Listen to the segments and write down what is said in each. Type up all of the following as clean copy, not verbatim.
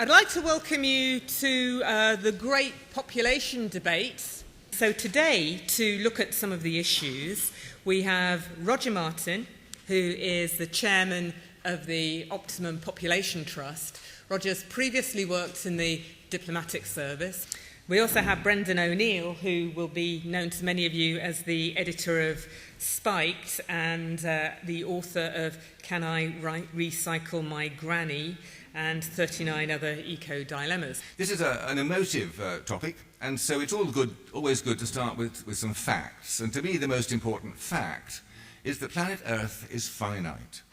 I'd like to welcome you to the great population debate. So today, to look at some of the issues, we have Roger Martin, who is the chairman of the Optimum Population Trust. Roger's previously worked in the diplomatic service. We also have Brendan O'Neill, who will be known to many of you as the editor of Spiked and the author of Can I Recycle My Granny? And 39 other eco-dilemmas. This is an emotive topic, and so it's always good to start with some facts. And to me, the most important fact is that planet Earth is finite.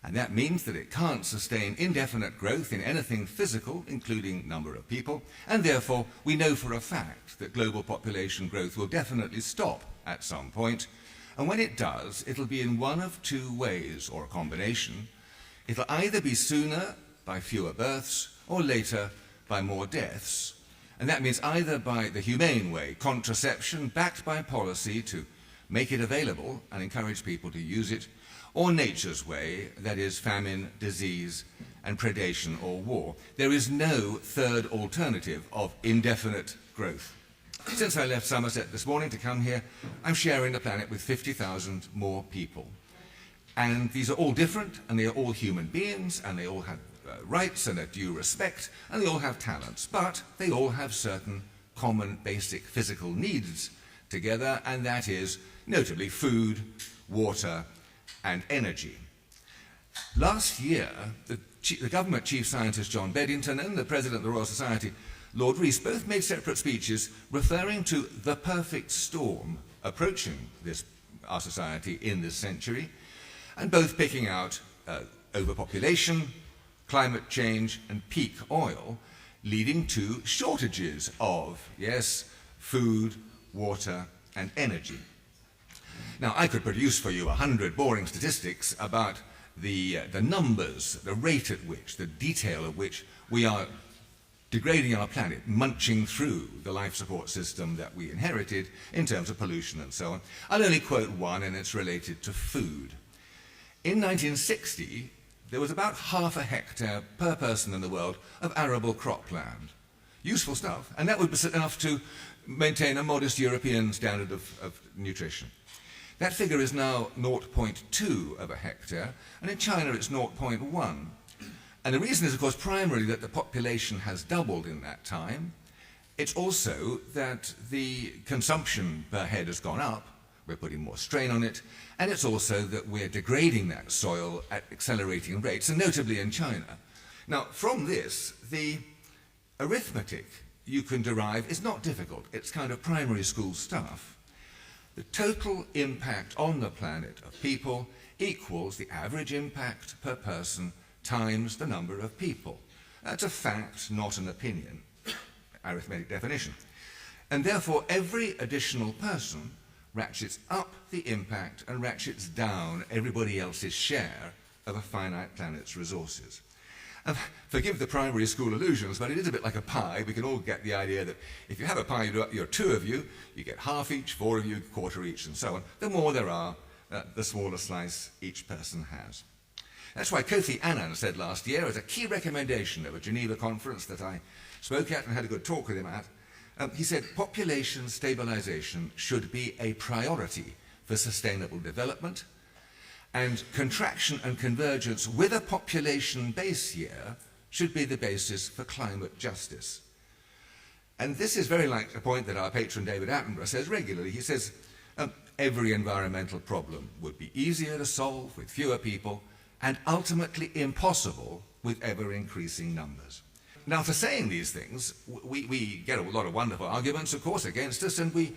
And that means that it can't sustain indefinite growth in anything physical, including number of people, and therefore we know for a fact that global population growth will definitely stop at some point. And when it does, it'll be in one of two ways, or a combination. It'll either be sooner, by fewer births, or later by more deaths. And that means either by the humane way, contraception backed by policy to make it available and encourage people to use it, or nature's way, that is famine, disease, and predation or war. There is no third alternative of indefinite growth. Since I left Somerset this morning to come here, I'm sharing the planet with 50,000 more people. And these are all different, and they are all human beings, and they all have rights and a due respect, and they all have talents, but they all have certain common basic physical needs together, and that is notably food, water, and energy. Last year, the government chief scientist John Beddington and the president of the Royal Society, Lord Rees, both made separate speeches referring to the perfect storm approaching our society in this century, and both picking out overpopulation, climate change, and peak oil, leading to shortages of, yes, food, water, and energy. Now, I could produce for you 100 boring statistics about the numbers, the rate at which, the detail of which we are degrading our planet, munching through the life support system that we inherited in terms of pollution and so on. I'll only quote one, and it's related to food. In 1960, there was about half a hectare per person in the world of arable cropland. Useful stuff, and that would be enough to maintain a modest European standard of nutrition. That figure is now 0.2 of a hectare, and in China it's 0.1. And the reason is, of course, primarily that the population has doubled in that time. It's also that the consumption per head has gone up. We're putting more strain on it, and it's also that we're degrading that soil at accelerating rates, and notably in China. Now, from this, the arithmetic you can derive is not difficult. It's kind of primary school stuff. The total impact on the planet of people equals the average impact per person times the number of people. That's a fact, not an opinion. Arithmetic definition. And therefore, every additional person ratchets up the impact and ratchets down everybody else's share of a finite planet's resources. And forgive the primary school illusions, but it is a bit like a pie. We can all get the idea that if you have a pie, you're two of you, you get half each, four of you, quarter each, and so on. The more there are, the smaller slice each person has. That's why Kofi Annan said last year, as a key recommendation of a Geneva conference that I spoke at and had a good talk with him at, he said, population stabilization should be a priority for sustainable development, and contraction and convergence with a population base year should be the basis for climate justice. And this is very like a point that our patron David Attenborough says regularly. He says, every environmental problem would be easier to solve with fewer people and ultimately impossible with ever-increasing numbers. Now, for saying these things, we get a lot of wonderful arguments, of course, against us, and we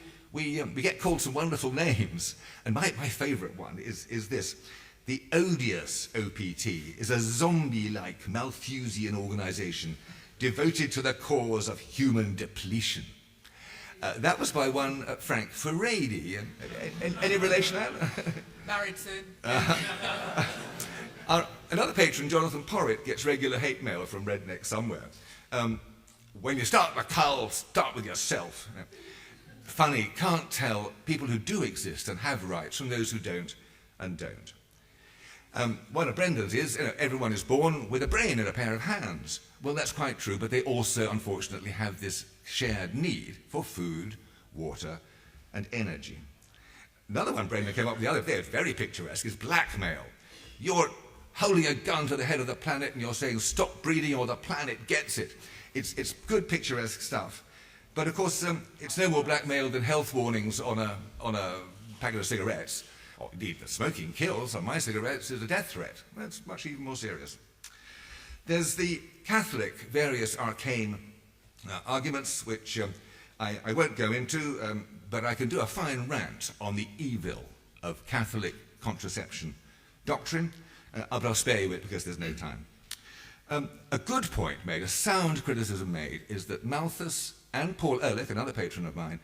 get called some wonderful names. And my favourite one is this. The odious OPT is a zombie-like Malthusian organisation devoted to the cause of human depletion. That was by one Frank Furedi. Any relation to that? Married soon. Another patron, Jonathan Porritt, gets regular hate mail from rednecks somewhere. When you start a cull, start with yourself. Funny, can't tell people who do exist and have rights from those who don't and don't. One of Brendan's is, everyone is born with a brain and a pair of hands. Well, that's quite true, but they also, unfortunately, have this shared need for food, water, and energy. Another one Brainerd came up with the other day, it's very picturesque, is blackmail. You're holding a gun to the head of the planet and you're saying, stop breeding or the planet gets it. It's good picturesque stuff. But of course, it's no more blackmail than health warnings on a packet of cigarettes. Or indeed, the smoking kills on my cigarettes is a death threat. That's much even more serious. There's the Catholic various arcane arguments, which I won't go into, but I can do a fine rant on the evil of Catholic contraception doctrine, but I'll spare you it because there's no time. A good point made, a sound criticism made, is that Malthus and Paul Ehrlich, another patron of mine,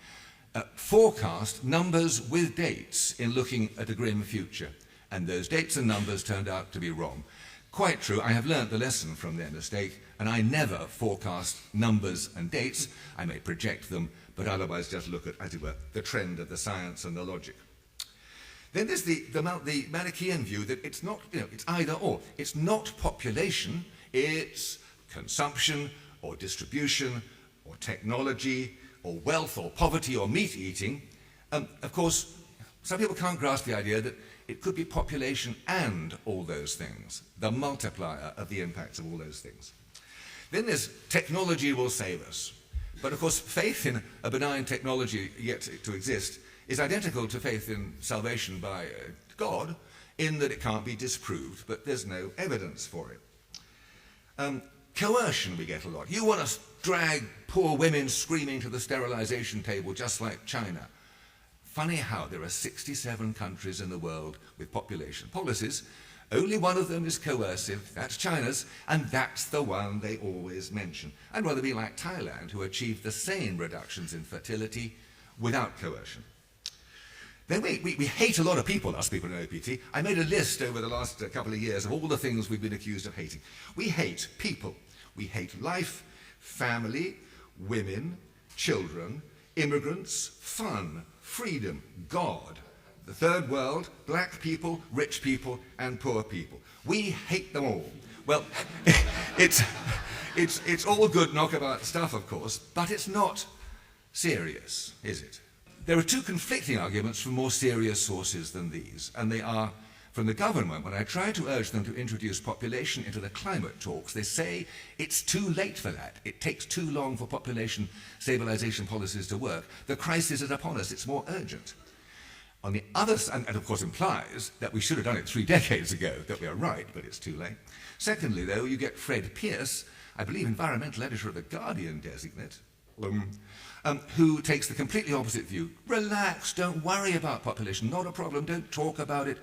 forecast numbers with dates in looking at a grim future, and those dates and numbers turned out to be wrong. Quite true, I have learnt the lesson from their mistake, and I never forecast numbers and dates. I may project them, but otherwise just look at, as it were, the trend of the science and the logic. Then there's the Manichaean view that it's not, it's either or. It's not population, it's consumption or distribution or technology or wealth or poverty or meat eating. Of course, some people can't grasp the idea that it could be population and all those things, the multiplier of the impacts of all those things. Then there's technology will save us. But of course, faith in a benign technology yet to exist is identical to faith in salvation by God, in that it can't be disproved, but there's no evidence for it. Coercion we get a lot. You want to drag poor women screaming to the sterilization table just like China. Funny how there are 67 countries in the world with population policies. Only one of them is coercive, that's China's, and that's the one they always mention. I'd rather be like Thailand, who achieved the same reductions in fertility without coercion. Then we hate a lot of people, us people in OPT. I made a list over the last couple of years of all the things we've been accused of hating. We hate people. We hate life, family, women, children, immigrants, fun, freedom, God, the third world, black people, rich people, and poor people. We hate them all. Well, it's all good knockabout stuff, of course, but it's not serious, is it? There are two conflicting arguments from more serious sources than these, and they are from the government. When I try to urge them to introduce population into the climate talks, they say it's too late for that. It takes too long for population stabilization policies to work. The crisis is upon us. It's more urgent. On the other side, and of course implies that we should have done it 3 decades ago, that we are right, but it's too late. Secondly, though, you get Fred Pearce, I believe environmental editor of The Guardian designate, who takes the completely opposite view. Relax, don't worry about population, not a problem, don't talk about it.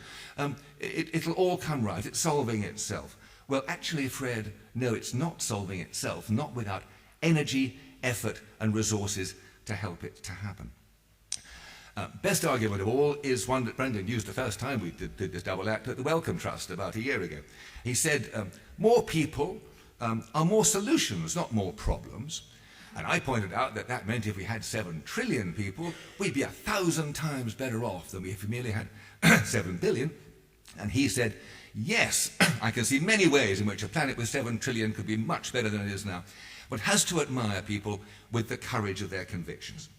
It'll all come right, it's solving itself. Well, actually, Fred, no, it's not solving itself, not without energy, effort, and resources to help it to happen. Best argument of all is one that Brendan used the first time we did this double act at the Wellcome Trust about a year ago. He said, more people are more solutions, not more problems. And I pointed out that that meant if we had 7 trillion people, we'd be 1,000 times better off than if we merely had 7 billion. And he said, yes, I can see many ways in which a planet with 7 trillion could be much better than it is now. One has to admire people with the courage of their convictions.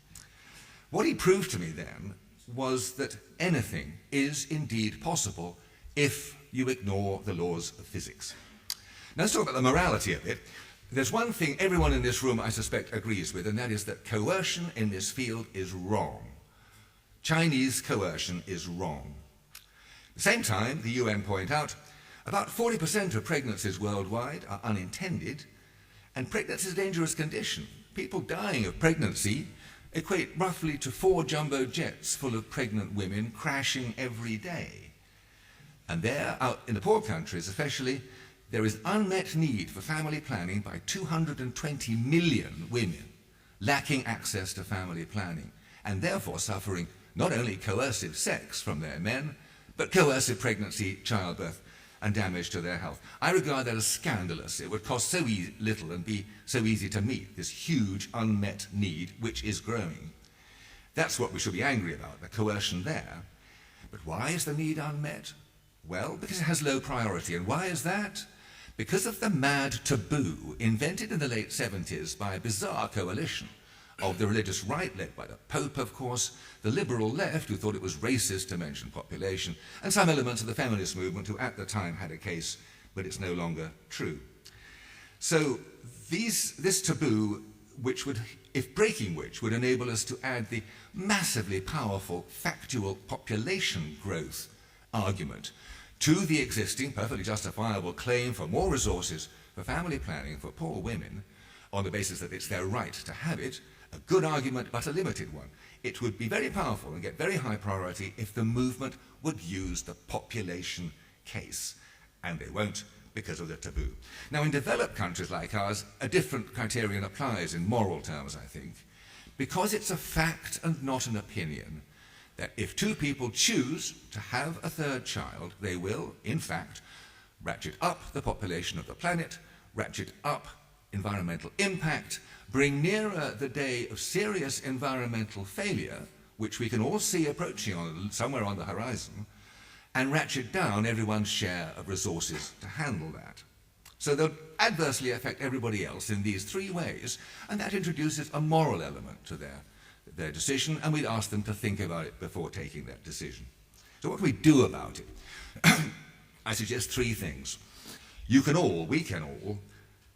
What he proved to me then was that anything is indeed possible if you ignore the laws of physics. Now let's talk about the morality of it. There's one thing everyone in this room, I suspect, agrees with, and that is that coercion in this field is wrong. Chinese coercion is wrong. At the same time, the UN point out, about 40% of pregnancies worldwide are unintended, and pregnancy is a dangerous condition. People dying of pregnancy equate roughly to 4 jumbo jets full of pregnant women crashing every day. And there, out in the poor countries especially, there is unmet need for family planning by 220 million women lacking access to family planning, and therefore suffering not only coercive sex from their men, but coercive pregnancy, childbirth, and damage to their health. I regard that as scandalous. It would cost so little and be so easy to meet this huge unmet need which is growing. That's what we should be angry about, the coercion there. But why is the need unmet? Well, because it has low priority. And why is that? because of the mad taboo invented in the late 70s by a bizarre coalition of the religious right, led by the Pope, of course, the liberal left, who thought it was racist to mention population, and some elements of the feminist movement, who at the time had a case, but it's no longer true. So this taboo, which would, if breaking which, would enable us to add the massively powerful factual population growth argument to the existing, perfectly justifiable claim for more resources for family planning for poor women, on the basis that it's their right to have it, a good argument but a limited one. It would be very powerful and get very high priority if the movement would use the population case, and they won't because of the taboo. Now, in developed countries like ours, a different criterion applies in moral terms, I think, because it's a fact and not an opinion that if two people choose to have a third child, they will, in fact, ratchet up the population of the planet, ratchet up environmental impact, bring nearer the day of serious environmental failure, which we can all see approaching somewhere on the horizon, and ratchet down everyone's share of resources to handle that. So they'll adversely affect everybody else in these three ways, and that introduces a moral element to their decision, and we'd ask them to think about it before taking that decision. So what do we do about it? I suggest three things. We can all,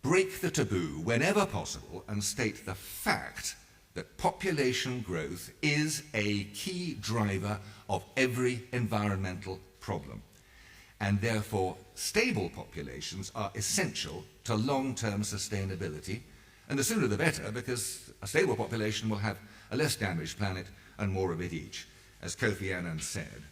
break the taboo whenever possible and state the fact that population growth is a key driver of every environmental problem, and therefore stable populations are essential to long-term sustainability, and the sooner the better, because a stable population will have a less damaged planet and more of it each, as Kofi Annan said.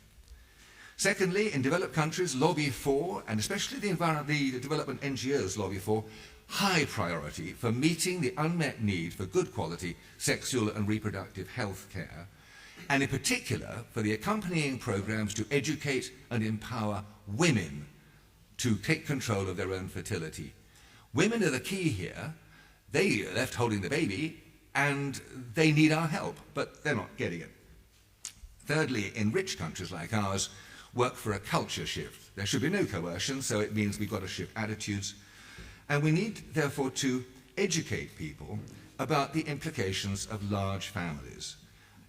Secondly, in developed countries, lobby for, and especially the development NGOs lobby for, high priority for meeting the unmet need for good quality sexual and reproductive health care, and in particular for the accompanying programs to educate and empower women to take control of their own fertility. Women are the key here. They are left holding the baby, and they need our help, but they're not getting it. Thirdly, in rich countries like ours, work for a culture shift. There should be no coercion, so it means we've got to shift attitudes. And we need, therefore, to educate people about the implications of large families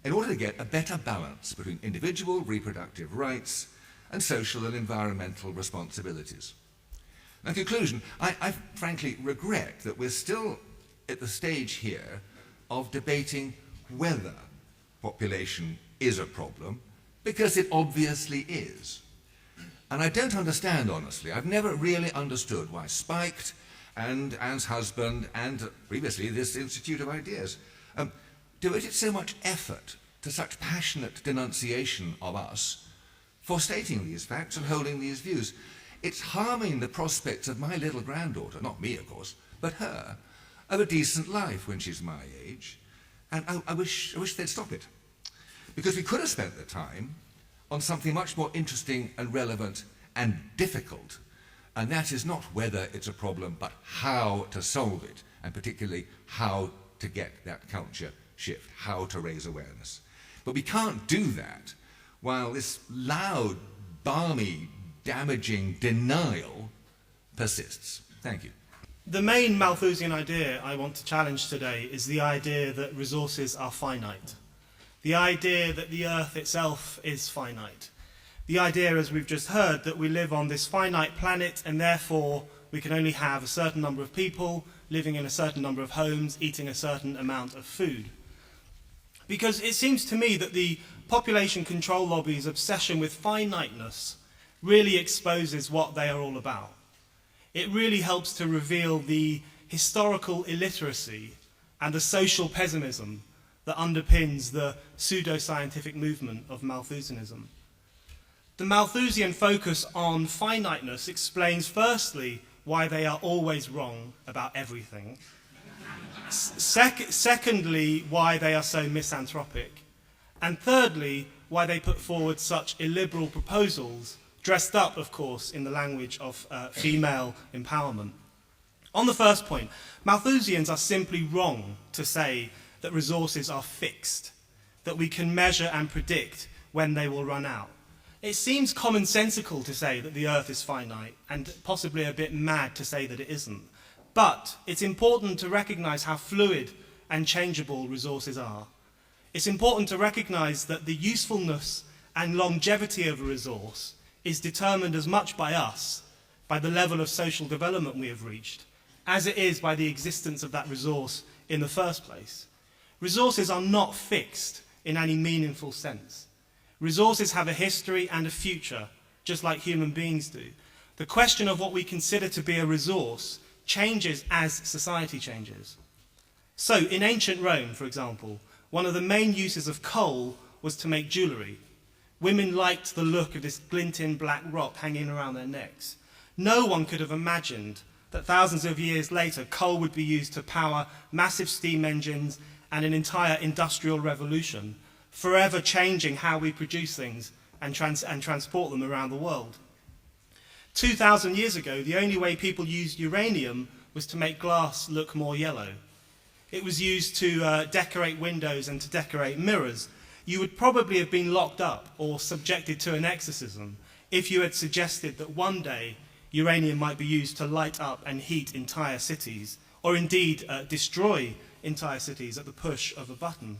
in order to get a better balance between individual reproductive rights and social and environmental responsibilities. Now, in conclusion, I frankly regret that we're still at the stage here of debating whether population is a problem, because it obviously is. And I don't understand, honestly. I've never really understood why Spiked and Anne's husband and previously this Institute of Ideas devoted so much effort to such passionate denunciation of us for stating these facts and holding these views. It's harming the prospects of my little granddaughter, not me, of course, but her, of a decent life when she's my age. And I wish they'd stop it. Because we could have spent the time on something much more interesting and relevant and difficult, and that is not whether it's a problem, but how to solve it, and particularly how to get that culture shift, how to raise awareness. But we can't do that while this loud, balmy, damaging denial persists. Thank you. The main Malthusian idea I want to challenge today is the idea that resources are finite. The idea that the Earth itself is finite. The idea, as we've just heard, that we live on this finite planet and therefore we can only have a certain number of people living in a certain number of homes, eating a certain amount of food. Because it seems to me that the population control lobby's obsession with finiteness really exposes what they are all about. It really helps to reveal the historical illiteracy and the social pessimism that underpins the pseudo-scientific movement of Malthusianism. The Malthusian focus on finiteness explains firstly why they are always wrong about everything. Secondly, why they are so misanthropic. And thirdly, why they put forward such illiberal proposals, dressed up, of course, in the language of female empowerment. On the first point, Malthusians are simply wrong to say that resources are fixed, that we can measure and predict when they will run out. It seems commonsensical to say that the Earth is finite, and possibly a bit mad to say that it isn't. But it's important to recognise how fluid and changeable resources are. It's important to recognise that the usefulness and longevity of a resource is determined as much by us, by the level of social development we have reached, as it is by the existence of that resource in the first place. Resources are not fixed in any meaningful sense. Resources have a history and a future, just like human beings do. The question of what we consider to be a resource changes as society changes. So, in ancient Rome, for example, one of the main uses of coal was to make jewellery. Women liked the look of this glinting black rock hanging around their necks. No one could have imagined that thousands of years later, coal would be used to power massive steam engines and an entire industrial revolution, forever changing how we produce things and transport them around the world. 2,000 years ago, the only way people used uranium was to make glass look more yellow. It was used to decorate windows and to decorate mirrors. You would probably have been locked up or subjected to an exorcism if you had suggested that one day uranium might be used to light up and heat entire cities, or indeed destroy entire cities at the push of a button.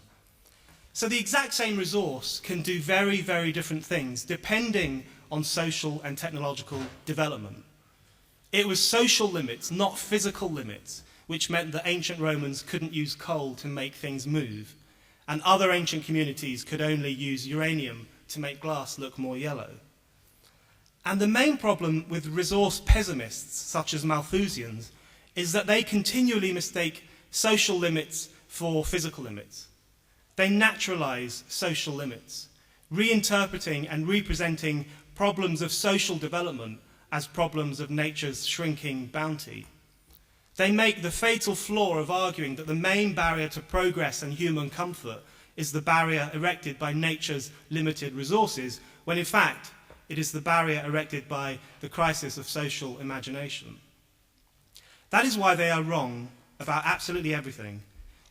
So the exact same resource can do very, very different things depending on social and technological development. It was social limits, not physical limits, which meant that ancient Romans couldn't use coal to make things move, and other ancient communities could only use uranium to make glass look more yellow. And the main problem with resource pessimists, such as Malthusians, is that they continually mistake social limits for physical limits. They naturalize social limits, reinterpreting and representing problems of social development as problems of nature's shrinking bounty. They make the fatal flaw of arguing that the main barrier to progress and human comfort is the barrier erected by nature's limited resources, when in fact it is the barrier erected by the crisis of social imagination. That is why they are wrong about absolutely everything,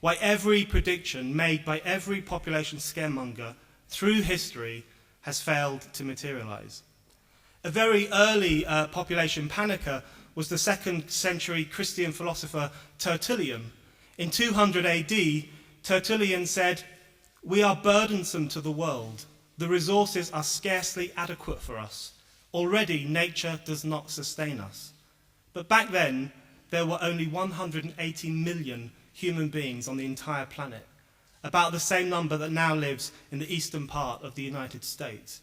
why every prediction made by every population scaremonger through history has failed to materialize. A very early population panicker was the 2nd century Christian philosopher Tertullian. In 200 AD, Tertullian said, "We are burdensome to the world. The resources are scarcely adequate for us. Already nature does not sustain us." But back then, there were only 180 million human beings on the entire planet, about the same number that now lives in the eastern part of the United States.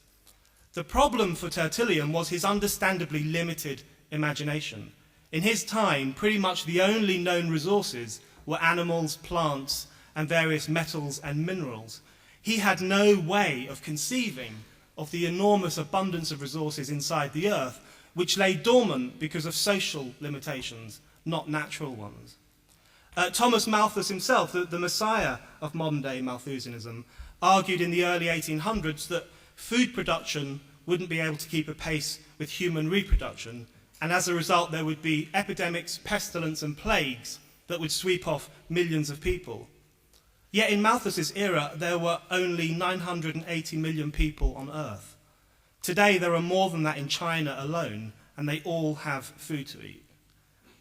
The problem for Tertullian was his understandably limited imagination. In his time, pretty much the only known resources were animals, plants, and various metals and minerals. He had no way of conceiving of the enormous abundance of resources inside the earth, which lay dormant because of social limitations, not natural ones. Thomas Malthus himself, the messiah of modern-day Malthusianism, argued in the early 1800s that food production wouldn't be able to keep a pace with human reproduction, and as a result there would be epidemics, pestilence and plagues that would sweep off millions of people. Yet in Malthus's era there were only 980 million people on Earth. Today there are more than that in China alone, and they all have food to eat.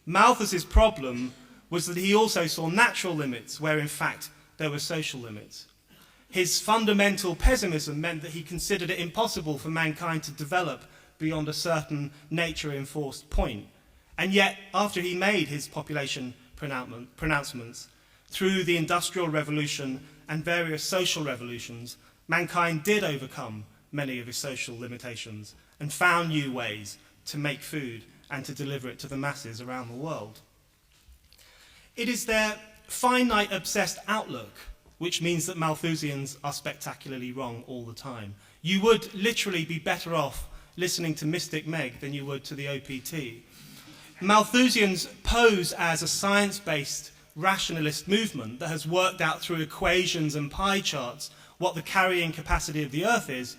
Malthus's problem was that he also saw natural limits where in fact there were social limits. His fundamental pessimism meant that he considered it impossible for mankind to develop beyond a certain nature-enforced point. And yet, after he made his population pronouncements, through the Industrial Revolution and various social revolutions, mankind did overcome many of his social limitations and found new ways to make food and to deliver it to the masses around the world. It is their finite-obsessed outlook which means that Malthusians are spectacularly wrong all the time. You would literally be better off listening to Mystic Meg than you would to the OPT. Malthusians pose as a science-based rationalist movement that has worked out through equations and pie charts what the carrying capacity of the Earth is,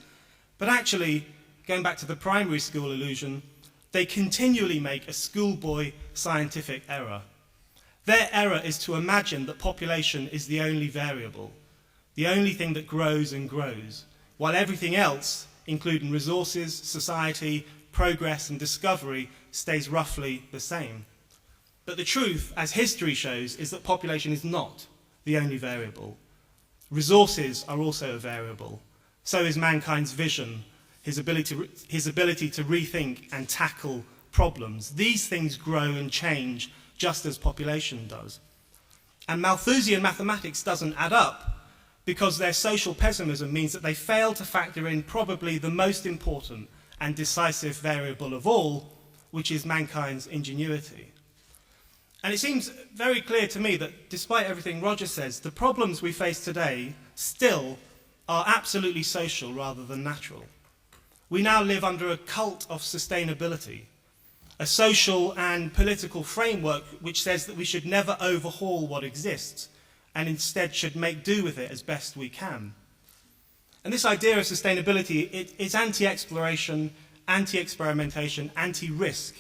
but actually, going back to the primary school illusion, they continually make a schoolboy scientific error. Their error is to imagine that population is the only variable, the only thing that grows and grows, while everything else including resources, society, progress and discovery, stays roughly the same. But the truth, as history shows, is that population is not the only variable. Resources are also a variable. So is mankind's vision, his ability to rethink and tackle problems. These things grow and change just as population does. And Malthusian mathematics doesn't add up because their social pessimism means that they fail to factor in probably the most important and decisive variable of all, which is mankind's ingenuity. And it seems very clear to me that despite everything Roger says, the problems we face today still are absolutely social rather than natural. We now live under a cult of sustainability, a social and political framework which says that we should never overhaul what exists and instead should make do with it as best we can. And this idea of sustainability, it's anti-exploration, anti-experimentation, anti-risk,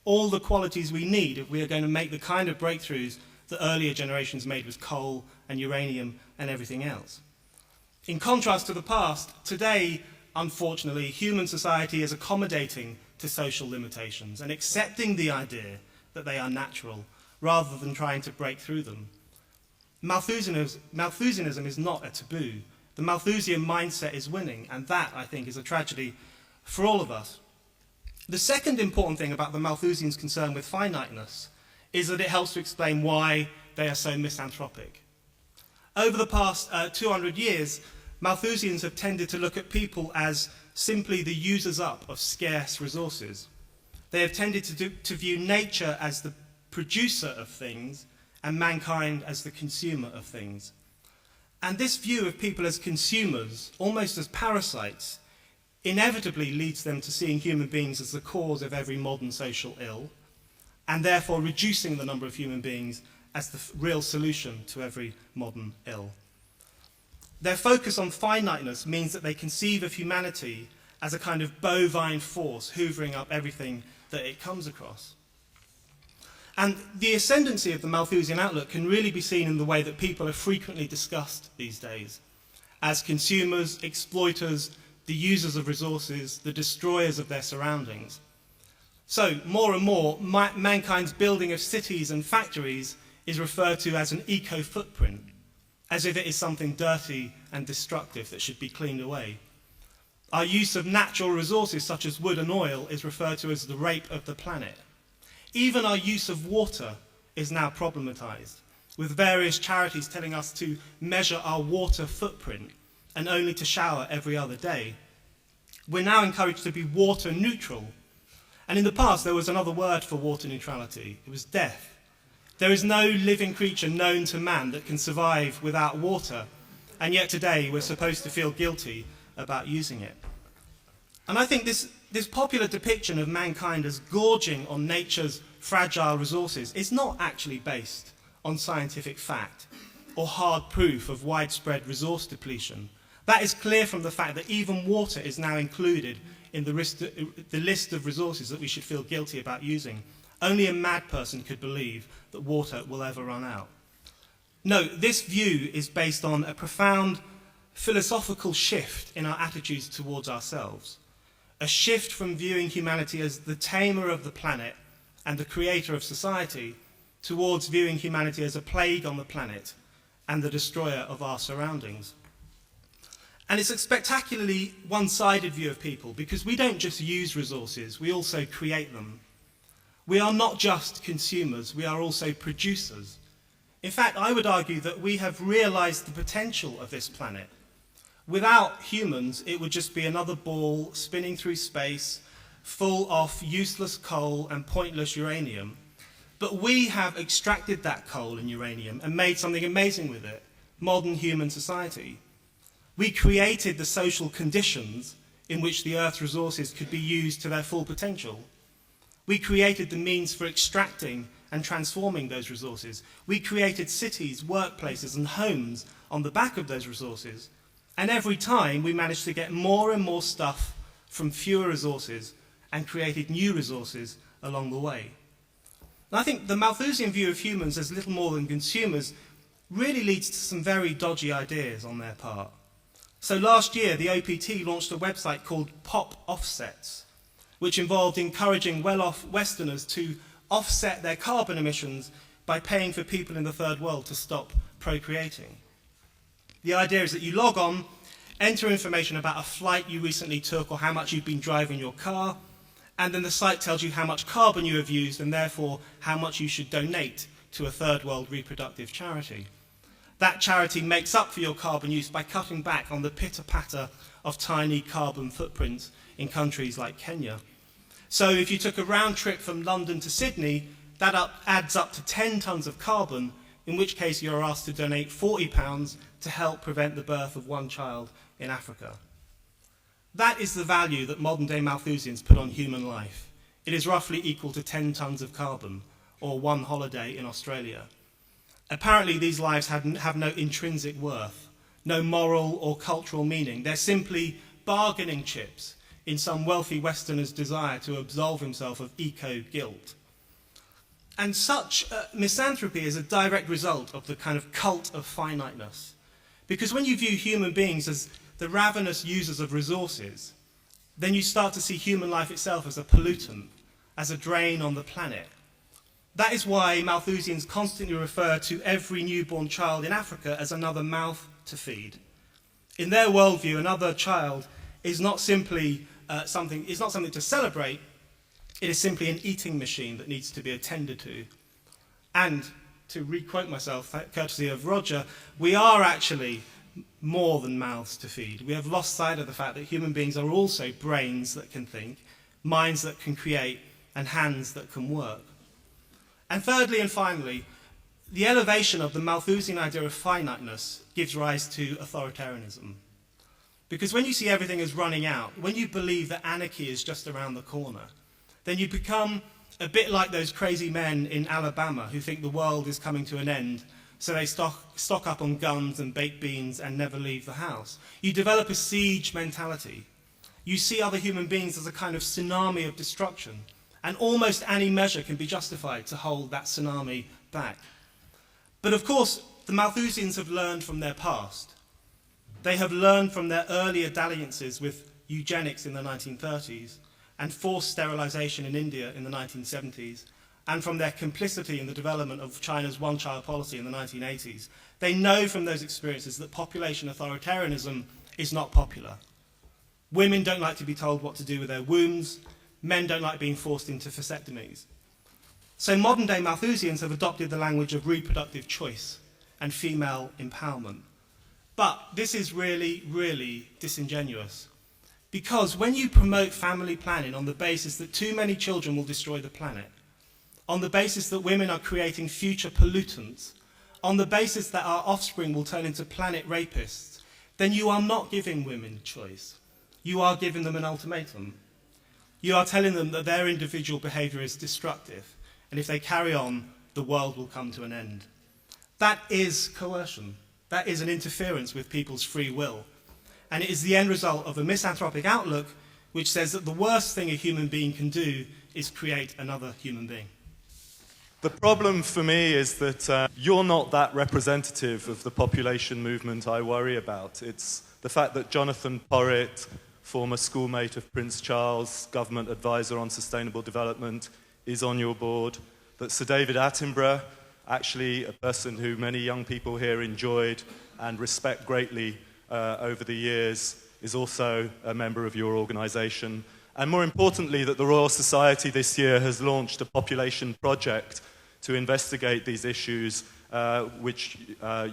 all the qualities we need if we are going to make the kind of breakthroughs that earlier generations made with coal and uranium and everything else. In contrast to the past, today, unfortunately, human society is accommodating to social limitations and accepting the idea that they are natural rather than trying to break through them. Malthusianism is not a taboo. The Malthusian mindset is winning, and that, I think, is a tragedy for all of us. The second important thing about the Malthusians' concern with finiteness is that it helps to explain why they are so misanthropic. Over the past 200 years, Malthusians have tended to look at people as simply the users up of scarce resources. They have tended to view nature as the producer of things and mankind as the consumer of things. And this view of people as consumers, almost as parasites, inevitably leads them to seeing human beings as the cause of every modern social ill, and therefore reducing the number of human beings as the real solution to every modern ill. Their focus on finiteness means that they conceive of humanity as a kind of bovine force hoovering up everything that it comes across. And the ascendancy of the Malthusian outlook can really be seen in the way that people are frequently discussed these days as consumers, exploiters, the users of resources, the destroyers of their surroundings. So, more and more, mankind's building of cities and factories is referred to as an eco-footprint, as if it is something dirty and destructive that should be cleaned away. Our use of natural resources such as wood and oil is referred to as the rape of the planet. Even our use of water is now problematized, with various charities telling us to measure our water footprint and only to shower every other day. We're now encouraged to be water neutral. And in the past, there was another word for water neutrality. It was death. There is no living creature known to man that can survive without water, and yet today we're supposed to feel guilty about using it. And I think this popular depiction of mankind as gorging on nature's fragile resources is not actually based on scientific fact or hard proof of widespread resource depletion. That is clear from the fact that even water is now included in the list of resources that we should feel guilty about using. Only a mad person could believe that water will ever run out. No, this view is based on a profound philosophical shift in our attitudes towards ourselves. A shift from viewing humanity as the tamer of the planet and the creator of society towards viewing humanity as a plague on the planet and the destroyer of our surroundings. And it's a spectacularly one-sided view of people because we don't just use resources, we also create them. We are not just consumers, we are also producers. In fact, I would argue that we have realized the potential of this planet. Without humans, it would just be another ball spinning through space, full of useless coal and pointless uranium. But we have extracted that coal and uranium and made something amazing with it, modern human society. We created the social conditions in which the Earth's resources could be used to their full potential. We created the means for extracting and transforming those resources. We created cities, workplaces, and homes on the back of those resources. And every time we managed to get more and more stuff from fewer resources and created new resources along the way. And I think the Malthusian view of humans as little more than consumers really leads to some very dodgy ideas on their part. So last year, the OPT launched a website called Pop Offsets, which involved encouraging well-off Westerners to offset their carbon emissions by paying for people in the third world to stop procreating. The idea is that you log on, enter information about a flight you recently took or how much you've been driving your car, and then the site tells you how much carbon you have used and therefore how much you should donate to a third world reproductive charity. That charity makes up for your carbon use by cutting back on the pitter-patter of tiny carbon footprints in countries like Kenya. So if you took a round trip from London to Sydney, that adds up to 10 tonnes of carbon, in which case you're asked to donate £40 to help prevent the birth of one child in Africa. That is the value that modern-day Malthusians put on human life. It is roughly equal to 10 tonnes of carbon, or one holiday in Australia. Apparently, these lives have no intrinsic worth, no moral or cultural meaning. They're simply bargaining chips in some wealthy Westerner's desire to absolve himself of eco-guilt. And such misanthropy is a direct result of the kind of cult of finiteness. Because when you view human beings as the ravenous users of resources, then you start to see human life itself as a pollutant, as a drain on the planet. That is why Malthusians constantly refer to every newborn child in Africa as another mouth to feed. In their worldview, another child is not simply something to celebrate. It is simply an eating machine that needs to be attended to. And to re-quote myself, courtesy of Roger, we are actually more than mouths to feed. We have lost sight of the fact that human beings are also brains that can think, minds that can create, and hands that can work. And thirdly and finally, the elevation of the Malthusian idea of finiteness gives rise to authoritarianism. Because when you see everything as running out, when you believe that anarchy is just around the corner, then you become a bit like those crazy men in Alabama who think the world is coming to an end, so they stock up on guns and baked beans and never leave the house. You develop a siege mentality. You see other human beings as a kind of tsunami of destruction, and almost any measure can be justified to hold that tsunami back. But of course, the Malthusians have learned from their past. They have learned from their earlier dalliances with eugenics in the 1930s and forced sterilization in India in the 1970s, and from their complicity in the development of China's one-child policy in the 1980s. They know from those experiences that population authoritarianism is not popular. Women don't like to be told what to do with their wombs. Men don't like being forced into vasectomies. So modern-day Malthusians have adopted the language of reproductive choice and female empowerment. But this is really, really disingenuous. Because when you promote family planning on the basis that too many children will destroy the planet, on the basis that women are creating future pollutants, on the basis that our offspring will turn into planet rapists, then you are not giving women choice. You are giving them an ultimatum. You are telling them that their individual behaviour is destructive, and if they carry on, the world will come to an end. That is coercion. That is an interference with people's free will. And it is the end result of a misanthropic outlook which says that the worst thing a human being can do is create another human being. The problem for me is that you're not that representative of the population movement I worry about. It's the fact that Jonathan Porritt, former schoolmate of Prince Charles, government advisor on sustainable development, is on your board, that Sir David Attenborough, actually a person who many young people here enjoyed and respect greatly over the years, is also a member of your organisation. And more importantly, that the Royal Society this year has launched a population project to investigate these issues which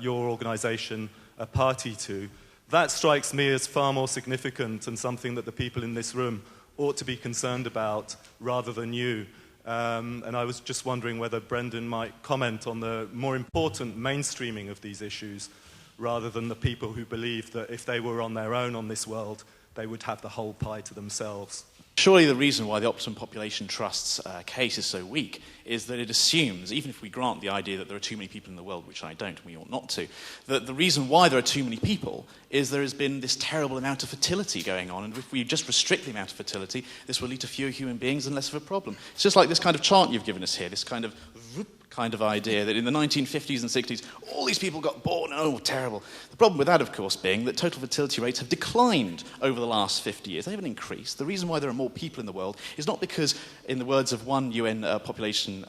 your organisation are party to. That strikes me as far more significant and something that the people in this room ought to be concerned about rather than you. And I was just wondering whether Brendan might comment on the more important mainstreaming of these issues rather than the people who believe that if they were on their own on this world, they would have the whole pie to themselves. Surely the reason why the Optimum Population Trust's case is so weak is that it assumes, even if we grant the idea that there are too many people in the world, which I don't, and we ought not to, that the reason why there are too many people is there has been this terrible amount of fertility going on, and if we just restrict the amount of fertility, this will lead to fewer human beings and less of a problem. It's just like this kind of chart you've given us here, this kind of kind of idea that in the 1950s and 60s, all these people got born, and oh, terrible. The problem with that, of course, being that total fertility rates have declined over the last 50 years. They haven't increased. The reason why there are more people in the world is not because, in the words of one UN population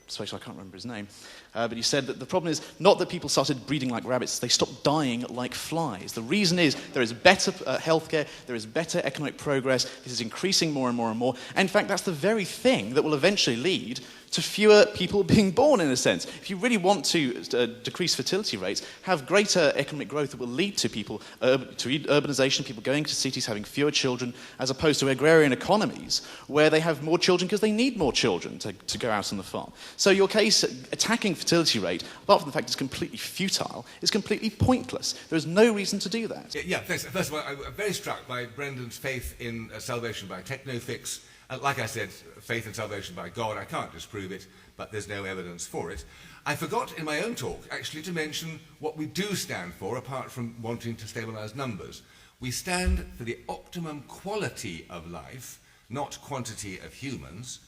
specialist, I can't remember his name, but he said that the problem is not that people started breeding like rabbits, they stopped dying like flies. The reason is there is better healthcare, there is better economic progress, this is increasing more and more and more. And in fact, that's the very thing that will eventually lead to fewer people being born, in a sense. If you really want to decrease fertility rates, have greater economic growth that will lead to people, to urbanization, people going to cities, having fewer children, as opposed to agrarian economies, where they have more children because they need more children to go out on the farm. So your case, attacking fertility rate, apart from the fact it's completely futile, is completely pointless. There is no reason to do that. Yeah, thanks. First of all, I'm very struck by Brendan's faith in salvation by techno-fix. Like I said, faith and salvation by God, I can't disprove it, but there's no evidence for it. I forgot in my own talk, actually, to mention what we do stand for, apart from wanting to stabilise numbers. We stand for the optimum quality of life, not quantity of humans,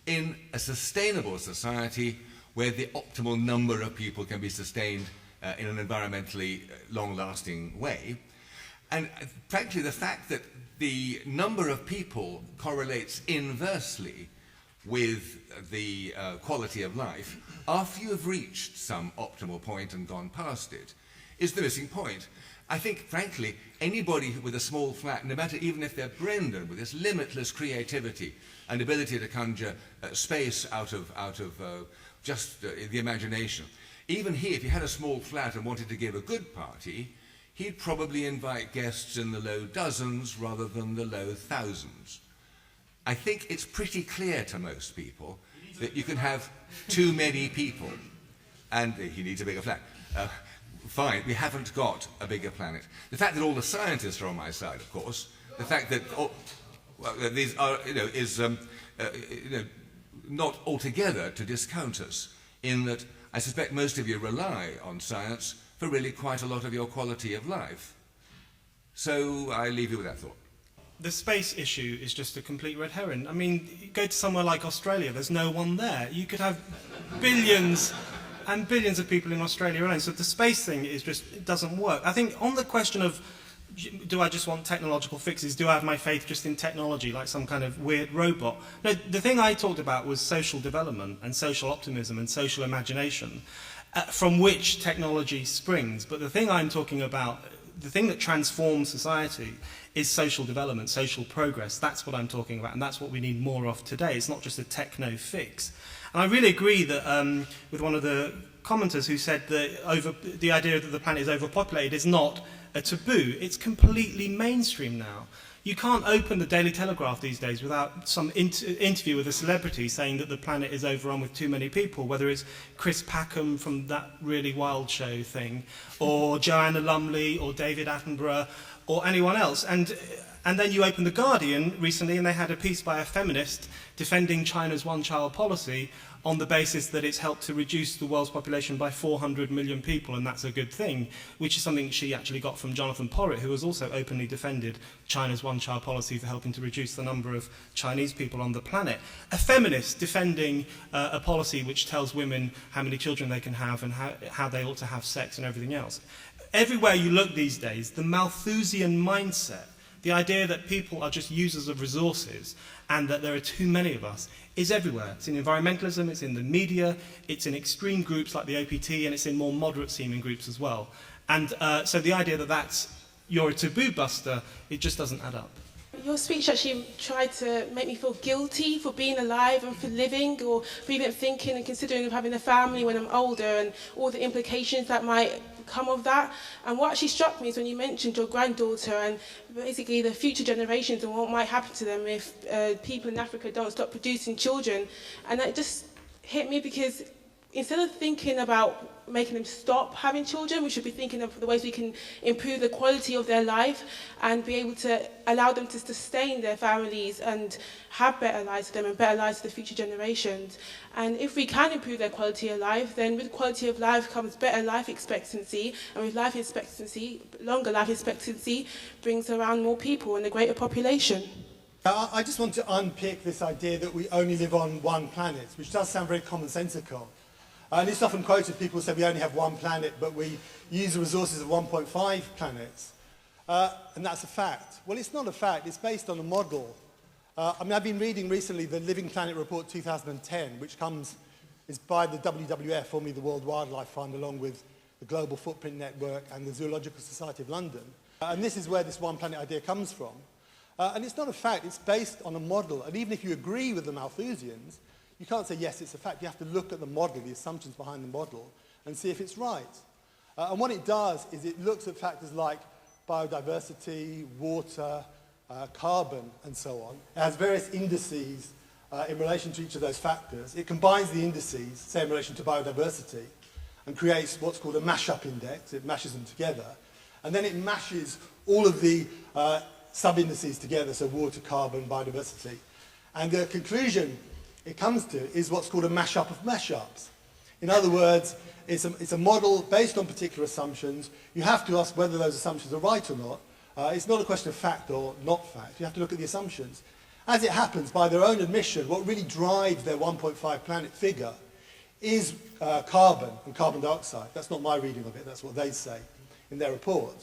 in a sustainable society where the optimal number of people can be sustained in an environmentally long-lasting way. And frankly, the fact that the number of people correlates inversely with the quality of life after you have reached some optimal point and gone past it is the missing point. I think, frankly, anybody with a small flat, no matter even if they're Brendan, with this limitless creativity and ability to conjure space out of just the imagination, even he, if he had a small flat and wanted to give a good party, he'd probably invite guests in the low dozens rather than the low thousands. I think it's pretty clear to most people that you can have too many people, and he needs a bigger flat. Fine, we haven't got a bigger planet. The fact that all the scientists are on my side, of course, the fact that these are, is not altogether to discount us, in that I suspect most of you rely on science for really quite a lot of your quality of life. So I leave you with that thought. The space issue is just a complete red herring. I mean, you go to somewhere like Australia, there's no one there. You could have billions and billions of people in Australia alone. So the space thing is just, it doesn't work. I think on the question of, do I just want technological fixes? Do I have my faith just in technology, like some kind of weird robot? No, the thing I talked about was social development and social optimism and social imagination, from which technology springs. But the thing I'm talking about, the thing that transforms society, is social development, social progress. That's what I'm talking about, and that's what we need more of today. It's not just a techno fix. And I really agree that with one of the commenters who said that the idea that the planet is overpopulated is not a taboo. It's completely mainstream now. You can't open the Daily Telegraph these days without some interview with a celebrity saying that the planet is overrun with too many people, whether it's Chris Packham from that really wild show thing, or Joanna Lumley, or David Attenborough, or anyone else. And then you open The Guardian recently, and they had a piece by a feminist defending China's one-child policy on the basis that it's helped to reduce the world's population by 400 million people, and that's a good thing, which is something she actually got from Jonathan Porritt, who has also openly defended China's one-child policy for helping to reduce the number of Chinese people on the planet. A feminist defending a policy which tells women how many children they can have and how they ought to have sex and everything else. Everywhere you look these days, the Malthusian mindset, the idea that people are just users of resources and that there are too many of us, is everywhere. It's in environmentalism, it's in the media, it's in extreme groups like the OPT, and it's in more moderate-seeming groups as well. And so the idea that you're a taboo buster, it just doesn't add up. Your speech actually tried to make me feel guilty for being alive and for living, or for even thinking and considering of having a family when I'm older and all the implications that might come of that. And what actually struck me is when you mentioned your granddaughter and basically the future generations and what might happen to them if people in Africa don't stop producing children. And that just hit me because instead of thinking about making them stop having children, we should be thinking of the ways we can improve the quality of their life and be able to allow them to sustain their families and have better lives for them and better lives for the future generations. And if we can improve their quality of life, then with quality of life comes better life expectancy, and with life expectancy, longer life expectancy brings around more people and a greater population. I just want to unpick this idea that we only live on one planet, which does sound very commonsensical. And it's often quoted, people say we only have one planet, but we use the resources of 1.5 planets. And that's a fact. Well, it's not a fact. It's based on a model. I've been reading recently the Living Planet Report 2010, which is by the WWF, formerly the World Wildlife Fund, along with the Global Footprint Network and the Zoological Society of London. And this is where this one planet idea comes from. And it's not a fact, it's based on a model. And even if you agree with the Malthusians, you can't say, yes, it's a fact. You have to look at the model, the assumptions behind the model, and see if it's right. And what it does is it looks at factors like biodiversity, water, carbon, and so on. It has various indices in relation to each of those factors. It combines the indices, say in relation to biodiversity, and creates what's called a mashup index. It mashes them together. And then it mashes all of the sub-indices together, so water, carbon, biodiversity. And the conclusion it comes to is what's called a mashup of mashups. In other words, it's a model based on particular assumptions. You have to ask whether those assumptions are right or not. It's not a question of fact or not fact. You have to look at the assumptions. As it happens, by their own admission, what really drives their 1.5 planet figure is carbon and carbon dioxide. That's not my reading of it. That's what they say in their report.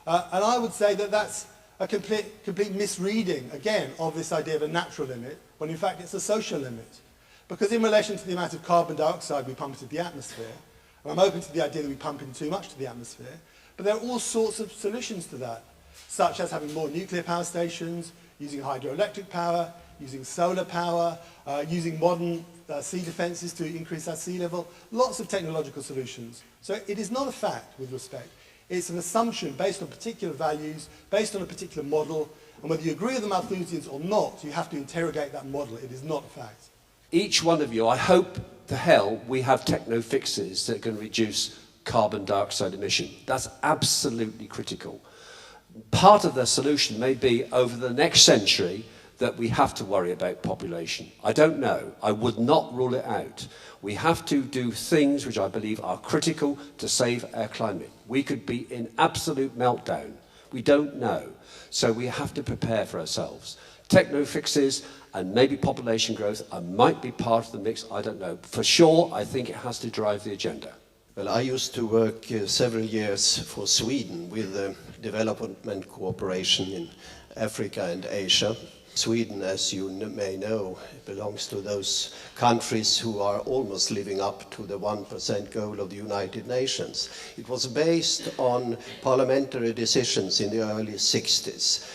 And I would say that that's a complete misreading, again, of this idea of a natural limit, when in fact it's a social limit. Because in relation to the amount of carbon dioxide we pump into the atmosphere, and I'm open to the idea that we pump in too much to the atmosphere, but there are all sorts of solutions to that, such as having more nuclear power stations, using hydroelectric power, using solar power, using modern sea defences to increase our sea level, lots of technological solutions. So it is not a fact, with respect. It's an assumption based on particular values, based on a particular model, and whether you agree with the Malthusians or not, you have to interrogate that model. It is not a fact. Each one of you, I hope to hell we have techno fixes that can reduce carbon dioxide emission. That's absolutely critical. Part of the solution may be over the next century that we have to worry about population. I don't know. I would not rule it out. We have to do things which I believe are critical to save our climate. We could be in absolute meltdown. We don't know. So we have to prepare for ourselves. Techno fixes and maybe population growth might be part of the mix. I don't know. For sure, I think it has to drive the agenda. Well, I used to work several years for Sweden with development cooperation in Africa and Asia. Sweden, as you may know, belongs to those countries who are almost living up to the 1% goal of the United Nations. It was based on parliamentary decisions in the early 60s.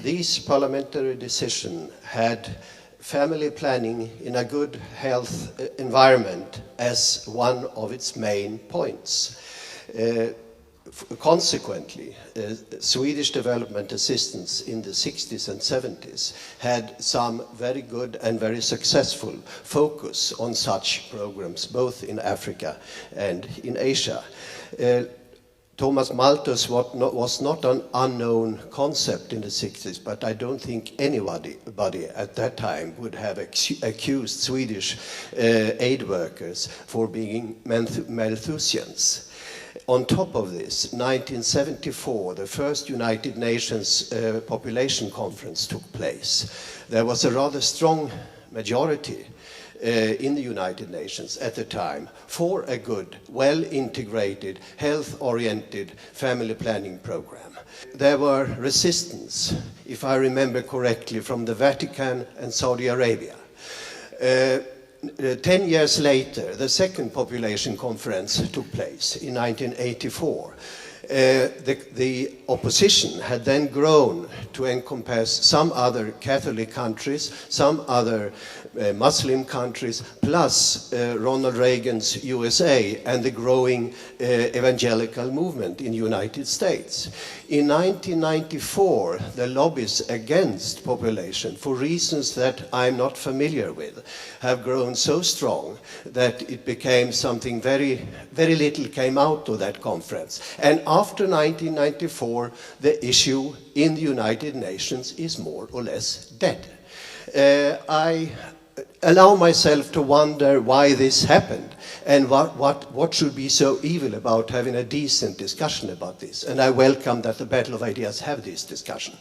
These parliamentary decisions had family planning in a good health environment as one of its main points. Consequently, Swedish development assistance in the 60s and 70s had some very good and very successful focus on such programs, both in Africa and in Asia. Thomas Malthus was not an unknown concept in the 60s, but I don't think anybody at that time would have accused Swedish aid workers for being Malthusians. On top of this, 1974, the first United Nations population conference took place. There was a rather strong majority in the United Nations at the time for a good, well-integrated, health-oriented family planning program. There were resistance, if I remember correctly, from the Vatican and Saudi Arabia. 10 years later, the second population conference took place in 1984. The opposition had then grown to encompass some other Catholic countries, some other Muslim countries, plus Ronald Reagan's USA and the growing evangelical movement in the United States. In 1994, the lobbies against population, for reasons that I'm not familiar with, have grown so strong that it became something very little came out of that conference. And after 1994, the issue in the United Nations is more or less dead. I allow myself to wonder why this happened and what should be so evil about having a decent discussion about this. And I welcome that the Battle of Ideas have this discussion.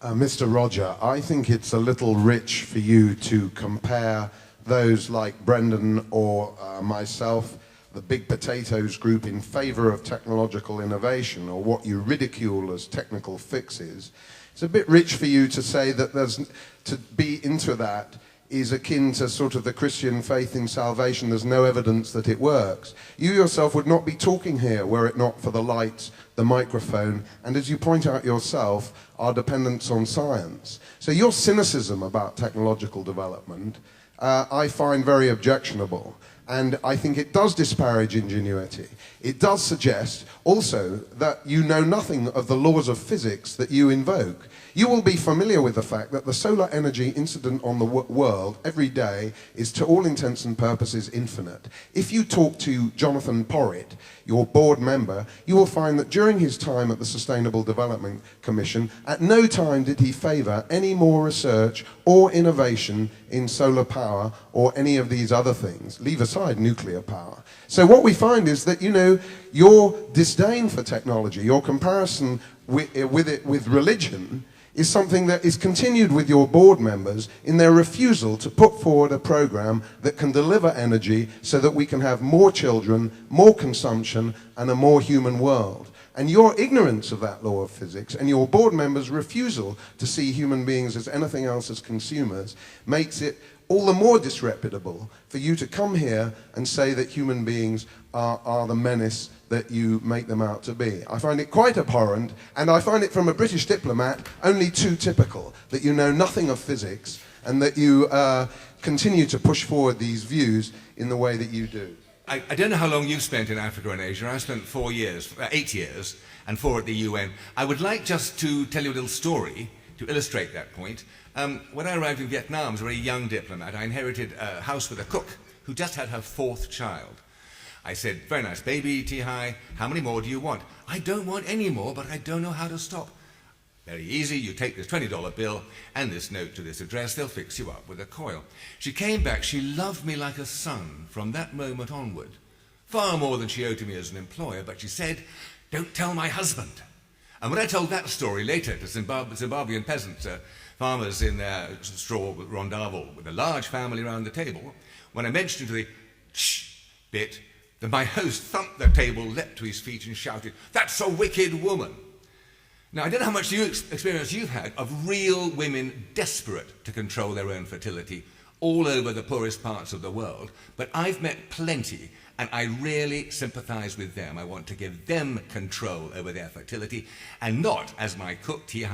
Mr. Roger, I think it's a little rich for you to compare those like Brendan or myself, the big potatoes group in favor of technological innovation, or what you ridicule as technical fixes. It's a bit rich for you to say that to be into that is akin to sort of the Christian faith in salvation. There's no evidence that it works. You yourself would not be talking here were it not for the lights, the microphone, and as you point out yourself, our dependence on science. So your cynicism about technological development, I find very objectionable. And I think it does disparage ingenuity. It does suggest also that you know nothing of the laws of physics that you invoke. You will be familiar with the fact that the solar energy incident on the world every day is to all intents and purposes infinite. If you talk to Jonathan Porritt, your board member, you will find that during his time at the Sustainable Development Commission, at no time did he favour any more research or innovation in solar power or any of these other things. Leave aside nuclear power. So what we find is that, you know, your disdain for technology, your comparison with religion, is something that is continued with your board members in their refusal to put forward a program that can deliver energy so that we can have more children, more consumption, and a more human world. And your ignorance of that law of physics and your board members' refusal to see human beings as anything else as consumers makes it all the more disreputable for you to come here and say that human beings are the menace that you make them out to be. I find it quite abhorrent, and I find it from a British diplomat only too typical that you know nothing of physics and that you continue to push forward these views in the way that you do. I don't know how long you've spent in Africa and Asia. I've spent 8 years, and 4 at the UN. I would like just to tell you a little story to illustrate that point. When I arrived in Vietnam as a very young diplomat, I inherited a house with a cook who just had her 4th child. I said, "Very nice baby, Ti, how many more do you want?" "I don't want any more, but I don't know how to stop." "Very easy, you take this $20 bill and this note to this address, they'll fix you up with a coil." She came back, she loved me like a son from that moment onward. Far more than she owed to me as an employer, but she said, "Don't tell my husband." And when I told that story later to Zimbabwean peasants, farmers in their straw rondavel with a large family around the table, when I mentioned to the shh bit, then my host thumped the table, leapt to his feet and shouted, "That's a wicked woman." Now, I don't know how much experience you've had of real women desperate to control their own fertility all over the poorest parts of the world, but I've met plenty, and I really sympathise with them. I want to give them control over their fertility and not, as my cook, Ti,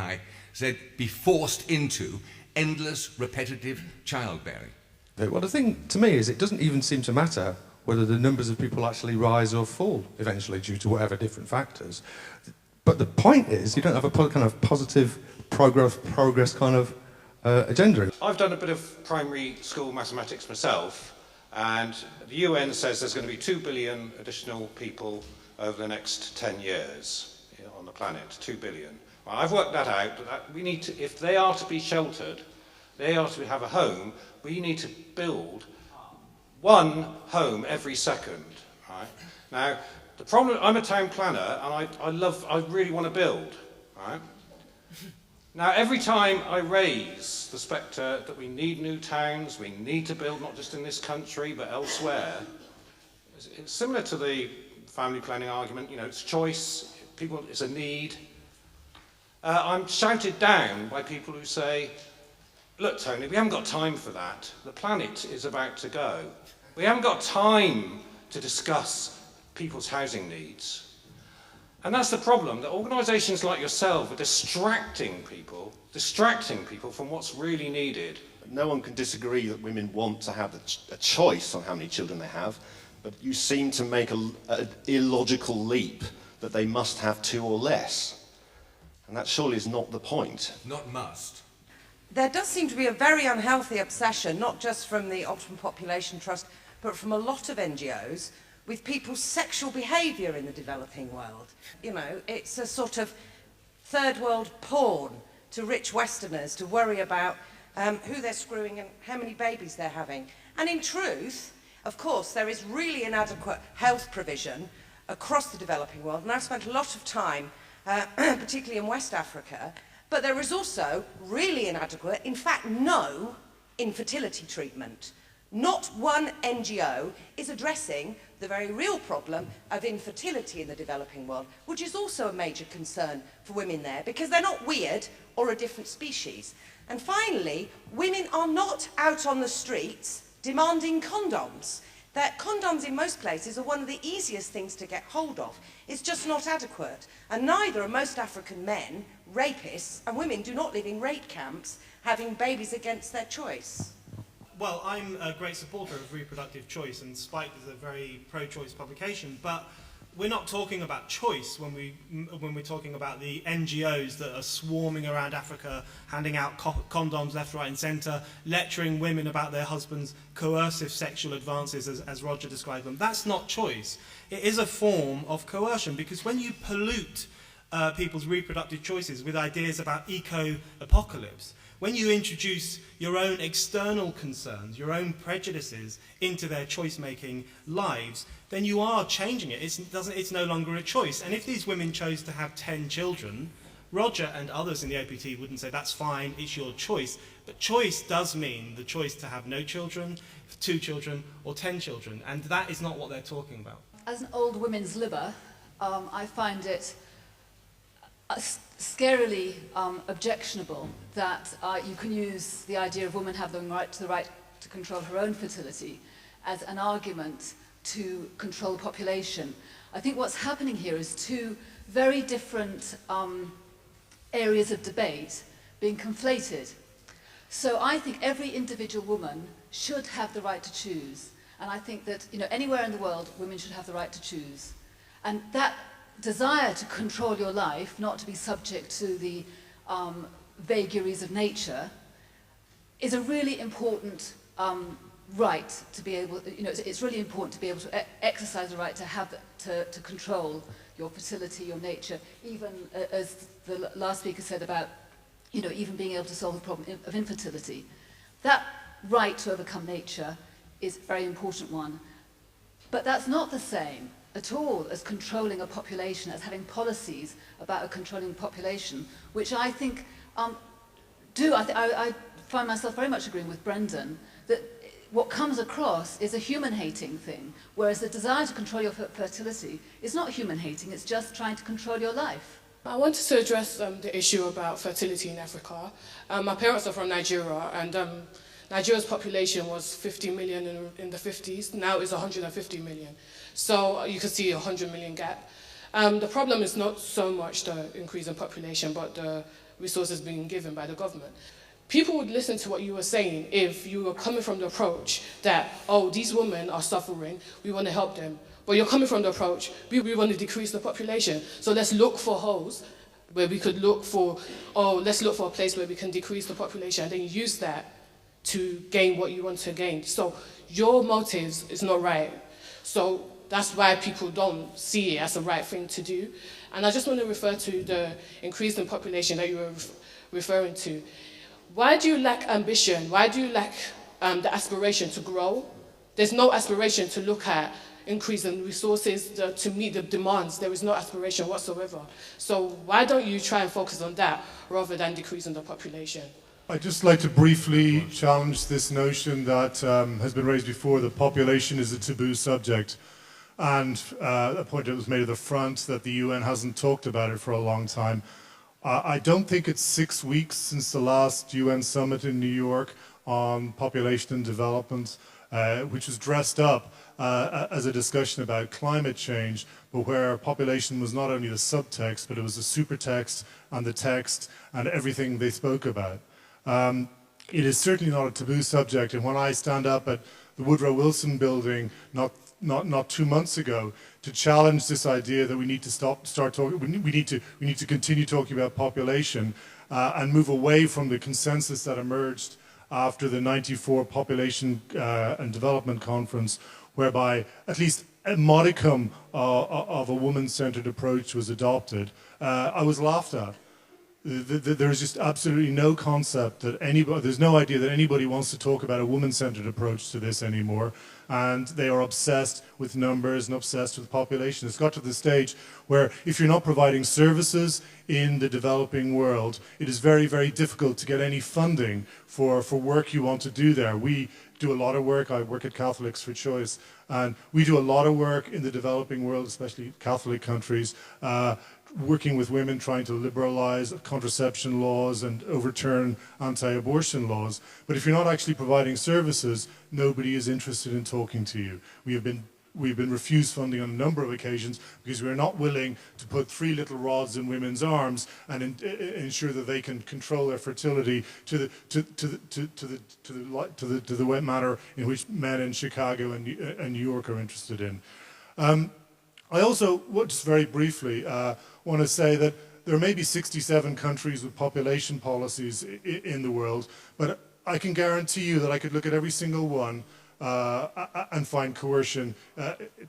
said, be forced into endless, repetitive childbearing. Well, the thing to me is it doesn't even seem to matter whether the numbers of people actually rise or fall eventually due to whatever different factors. But the point is you don't have a kind of positive progress kind of agenda. I've done a bit of primary school mathematics myself, and the UN says there's going to be 2 billion additional people over the next 10 years on the planet, 2 billion. Well, I've worked that out, that we need to, if they are to be sheltered, they are to have a home, we need to build 1 home every second. Right? Now, the problem, I'm a town planner, and I really want to build. Right? Now, every time I raise the spectre that we need new towns, we need to build not just in this country but elsewhere, it's similar to the family planning argument. You know, it's choice, people, it's a need. I'm shouted down by people who say, "Look, Tony, we haven't got time for that. The planet is about to go. We haven't got time to discuss people's housing needs." And that's the problem, that organisations like yourself are distracting people from what's really needed. No one can disagree that women want to have a choice on how many children they have, but you seem to make an illogical leap that they must have 2 or less. And that surely is not the point. Not must. There does seem to be a very unhealthy obsession, not just from the Optimum Population Trust, but from a lot of NGOs, with people's sexual behaviour in the developing world. You know, it's a sort of third world porn to rich Westerners to worry about who they're screwing and how many babies they're having. And in truth, of course, there is really inadequate health provision across the developing world. And I've spent a lot of time, particularly in West Africa, But there is also really inadequate, in fact no, infertility treatment. Not one NGO is addressing the very real problem of infertility in the developing world, which is also a major concern for women there, because they're not weird or a different species. And finally, women are not out on the streets demanding condoms. That condoms in most places are one of the easiest things to get hold of. It's just not adequate. And neither are most African men rapists, and women do not live in rape camps having babies against their choice. Well, I'm a great supporter of reproductive choice, and Spike is a very pro-choice publication, but we're not talking about choice when we're talking about the NGOs that are swarming around Africa, handing out condoms left, right and centre, lecturing women about their husbands' coercive sexual advances, as Roger described them. That's not choice. It is a form of coercion, because when you pollute people's reproductive choices with ideas about eco-apocalypse, when you introduce your own external concerns, your own prejudices into their choice-making lives, then you are changing it. It's no longer a choice. And if these women chose to have 10 children, Roger and others in the OPT wouldn't say, that's fine, it's your choice. But choice does mean the choice to have no children, 2 children, or 10 children. And that is not what they're talking about. As an old women's libber, I find it scarily objectionable that you can use the idea of women having the right to control her own fertility as an argument to control the population. I think what's happening here is two very different areas of debate being conflated. So I think every individual woman should have the right to choose. And I think that, anywhere in the world, women should have the right to choose. And that desire to control your life, not to be subject to the vagaries of nature, is a really important right to be able, it's really important to be able to exercise the right to have, to control your fertility, your nature, even as the last speaker said about, even being able to solve the problem of infertility. That right to overcome nature is a very important one. But that's not the same at all as controlling a population, as having policies about a controlling population, which I think I find myself very much agreeing with Brendan, that what comes across is a human-hating thing, whereas the desire to control your fertility is not human-hating, it's just trying to control your life. I wanted to address the issue about fertility in Africa. My parents are from Nigeria, and Nigeria's population was 50 million in the 50s. Now it's 150 million. So you can see a 100 million gap. The problem is not so much the increase in population, but the resources being given by the government. People would listen to what you were saying if you were coming from the approach that, oh, these women are suffering, we want to help them. But you're coming from the approach, we want to decrease the population. So let's look for holes where we could look for, let's look for a place where we can decrease the population, and then use that to gain what you want to gain. So your motives is not right. So that's why people don't see it as the right thing to do. And I just want to refer to the increase in population that you were referring to. Why do you lack ambition? Why do you lack the aspiration to grow? There's no aspiration to look at increase in resources to meet the demands. There is no aspiration whatsoever. So why don't you try and focus on that rather than decreasing the population? I'd just like to briefly challenge this notion that has been raised before, that population is a taboo subject. And a point that was made at the front that the UN hasn't talked about it for a long time. I don't think it's 6 weeks since the last UN summit in New York on population and development, which was dressed up as a discussion about climate change, but where population was not only the subtext, but it was the supertext and the text and everything they spoke about. It is certainly not a taboo subject, and when I stand up at the Woodrow Wilson building not 2 months ago to challenge this idea that we need to start talking, we need to continue talking about population and move away from the consensus that emerged after the '94 Population and Development Conference, whereby at least a modicum of a woman-centered approach was adopted. I was laughed at. There is just absolutely no concept that anybody, there's no idea that anybody wants to talk about a woman-centered approach to this anymore. And they are obsessed with numbers and obsessed with population. It's got to the stage where if you're not providing services in the developing world, it is very, very difficult to get any funding for work you want to do there. We do a lot of work. I work at Catholics for Choice, and we do a lot of work in the developing world, especially Catholic countries, working with women, trying to liberalize contraception laws and overturn anti-abortion laws. But if you're not actually providing services, nobody is interested in talking to you. We've been refused funding on a number of occasions because we're not willing to put 3 little rods in women's arms and ensure that they can control their fertility to the wet manner in which men in Chicago and New York are interested in. I also, just very briefly, want to say that there may be 67 countries with population policies in the world, but I can guarantee you that I could look at every single one and find coercion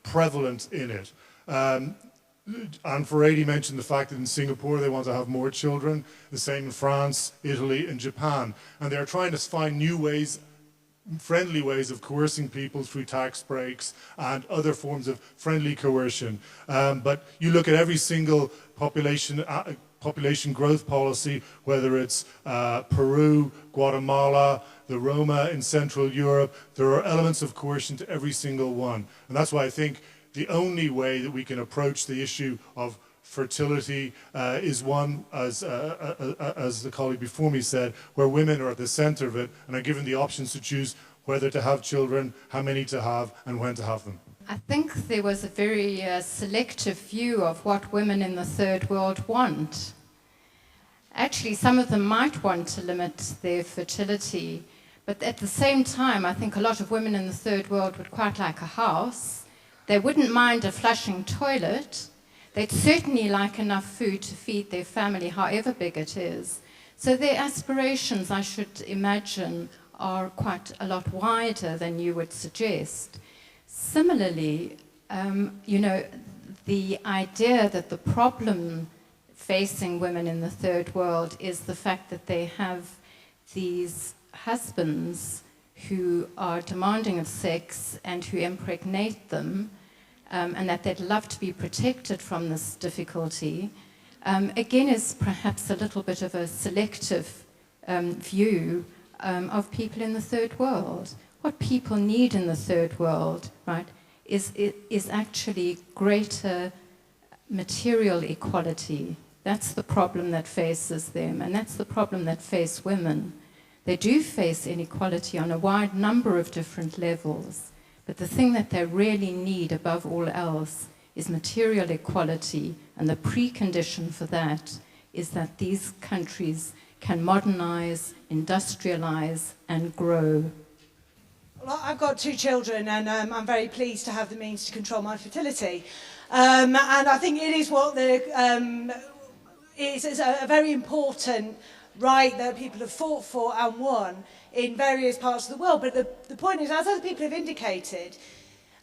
prevalent in it. Anne Ferrady mentioned the fact that in Singapore they want to have more children, the same in France, Italy and Japan, and they're trying to find new ways, friendly ways of coercing people through tax breaks and other forms of friendly coercion. But you look at every single population growth policy, whether it's Peru, Guatemala, the Roma in Central Europe, there are elements of coercion to every single one. And that's why I think the only way that we can approach the issue of fertility is one, as the colleague before me said, where women are at the center of it and are given the options to choose whether to have children, how many to have, and when to have them. I think there was a very selective view of what women in the third world want. Actually, some of them might want to limit their fertility, but at the same time, I think a lot of women in the third world would quite like a house. They wouldn't mind a flushing toilet. They'd certainly like enough food to feed their family, however big it is. So their aspirations, I should imagine, are quite a lot wider than you would suggest. Similarly, the idea that the problem facing women in the third world is the fact that they have these husbands who are demanding of sex and who impregnate them, and that they'd love to be protected from this difficulty, again is perhaps a little bit of a selective view of people in the third world. What people need in the third world, right, is actually greater material equality. That's the problem that faces them, and that's the problem that faces women. They do face inequality on a wide number of different levels, but the thing that they really need above all else is material equality, and the precondition for that is that these countries can modernize, industrialize, and grow. Well, I've got 2 children, and I'm very pleased to have the means to control my fertility. And I think it is what is a very important right that people have fought for and won in various parts of the world. But the point is, as other people have indicated,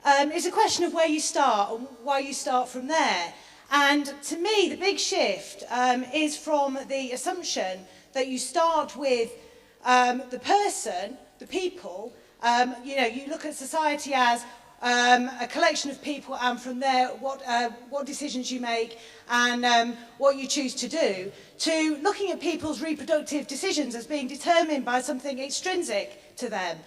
it's a question of where you start and why you start from there. And to me, the big shift is from the assumption that you start with the person, the people. You look at society as a collection of people, and from there, what decisions you make and what you choose to do, to looking at people's reproductive decisions as being determined by something extrinsic to them.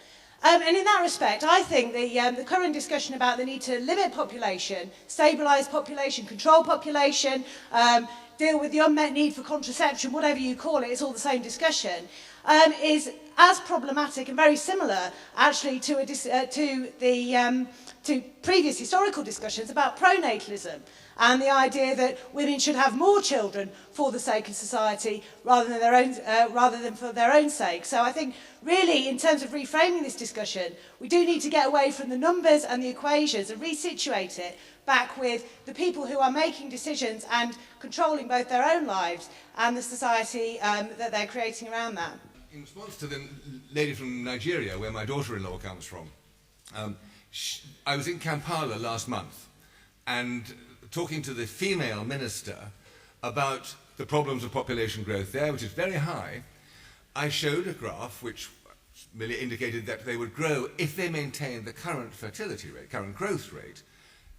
And in that respect, I think the current discussion about the need to limit population, stabilise population, control population, deal with the unmet need for contraception, whatever you call it, it's all the same discussion, is as problematic and very similar, actually, to previous historical discussions about pronatalism and the idea that women should have more children for the sake of society rather than for their own sake. So I think, really, in terms of reframing this discussion, we do need to get away from the numbers and the equations and resituate it back with the people who are making decisions and controlling both their own lives and the society that they're creating around that. In response to the lady from Nigeria, where my daughter-in-law comes from, I was in Kampala last month and talking to the female minister about the problems of population growth there, which is very high, I showed a graph which merely indicated that they would grow, if they maintained the current fertility rate, current growth rate,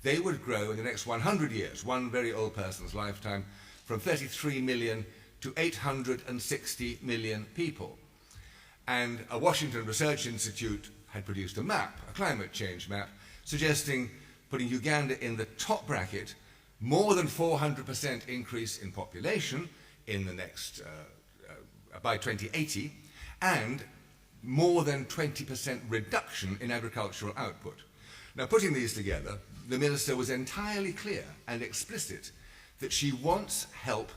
they would grow in the next 100 years, one very old person's lifetime, from 33 million to 860 million people. And a Washington Research Institute had produced a map, a climate change map, suggesting putting Uganda in the top bracket, more than 400% increase in population in the next, by 2080, and more than 20% reduction in agricultural output. Now, putting these together, the minister was entirely clear and explicit that she wants help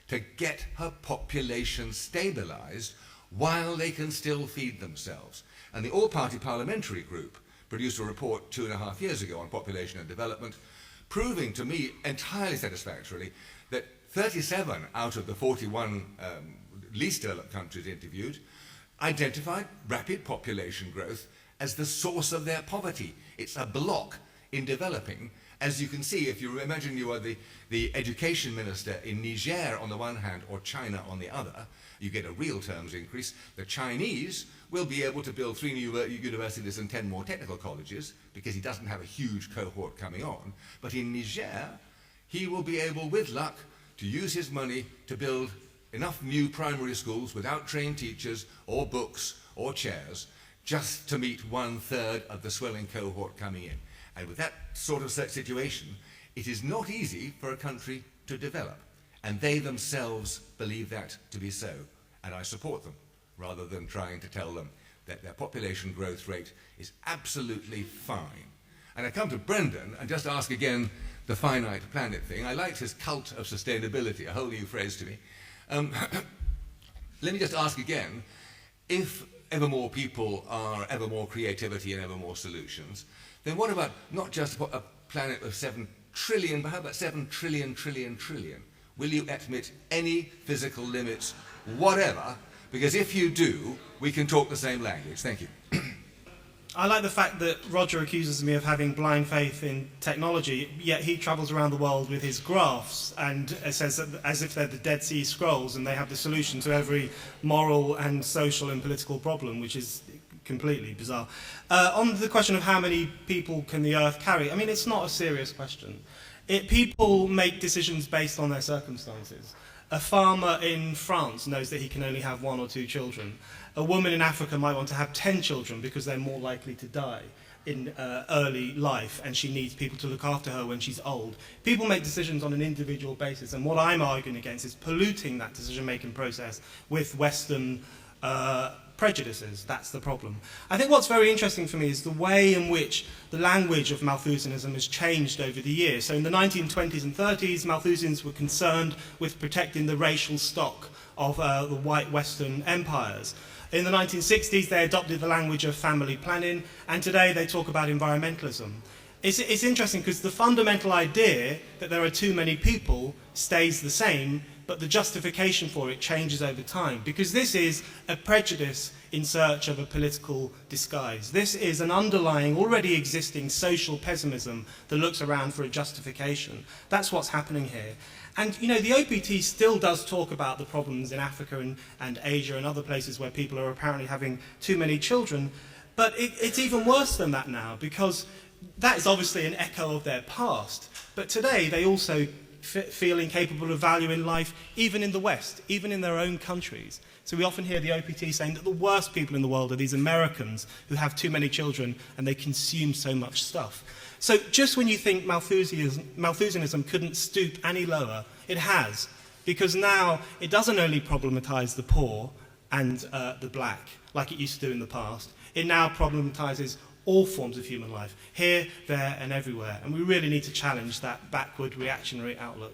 to get her population stabilized while they can still feed themselves. And the all-party parliamentary group produced a report 2.5 years ago on population and development, proving to me entirely satisfactorily that 37 out of the 41 least developed countries interviewed identified rapid population growth as the source of their poverty. It's a block in developing. As you can see, if you imagine you are the education minister in Niger on the one hand or China on the other, you get a real terms increase. The Chinese will be able to build 3 new universities and 10 more technical colleges because he doesn't have a huge cohort coming on. But in Niger, he will be able, with luck, to use his money to build enough new primary schools without trained teachers or books or chairs just to meet 1/3 of the swelling cohort coming in. And with that sort of situation, it is not easy for a country to develop. And they themselves believe that to be so. And I support them, rather than trying to tell them that their population growth rate is absolutely fine. And I come to Brendan and just ask again the finite planet thing. I liked his cult of sustainability, a whole new phrase to me. Let me just ask again, if ever more people are ever more creativity and ever more solutions, then what about not just a planet of 7 trillion, but how about 7 trillion, trillion? Will you admit any physical limits, whatever? Because if you do, we can talk the same language. Thank you. I like the fact that Roger accuses me of having blind faith in technology, yet he travels around the world with his graphs and says that as if they're the Dead Sea Scrolls and they have the solution to every moral and social and political problem, which is completely bizarre. On the question of how many people can the Earth carry, I mean, it's not a serious question. People make decisions based on their circumstances. A farmer in France knows that he can only have 1 or 2 children. A woman in Africa might want to have 10 children because they're more likely to die in early life, and she needs people to look after her when she's old. People make decisions on an individual basis, and what I'm arguing against is polluting that decision-making process with Western prejudices. That's the problem. I think what's very interesting for me is the way in which the language of Malthusianism has changed over the years. So in the 1920s and 30s, Malthusians were concerned with protecting the racial stock of the white Western empires. In the 1960s, they adopted the language of family planning, and today they talk about environmentalism. It's interesting because the fundamental idea that there are too many people stays the same, but the justification for it changes over time, because this is a prejudice in search of a political disguise. This is an underlying, already existing social pessimism that looks around for a justification. That's what's happening here. And, you know, the OPT still does talk about the problems in Africa and Asia and other places where people are apparently having too many children, but it's even worse than that now, because that is obviously an echo of their past. But today they also feel incapable of valuing life, even in the West, even in their own countries. So we often hear the OPT saying that the worst people in the world are these Americans who have too many children and they consume so much stuff. So just when you think Malthusianism couldn't stoop any lower, it has. Because now it doesn't only problematize the poor and the black, like it used to do in the past. It now problematizes all forms of human life, here, there, and everywhere. And we really need to challenge that backward, reactionary outlook.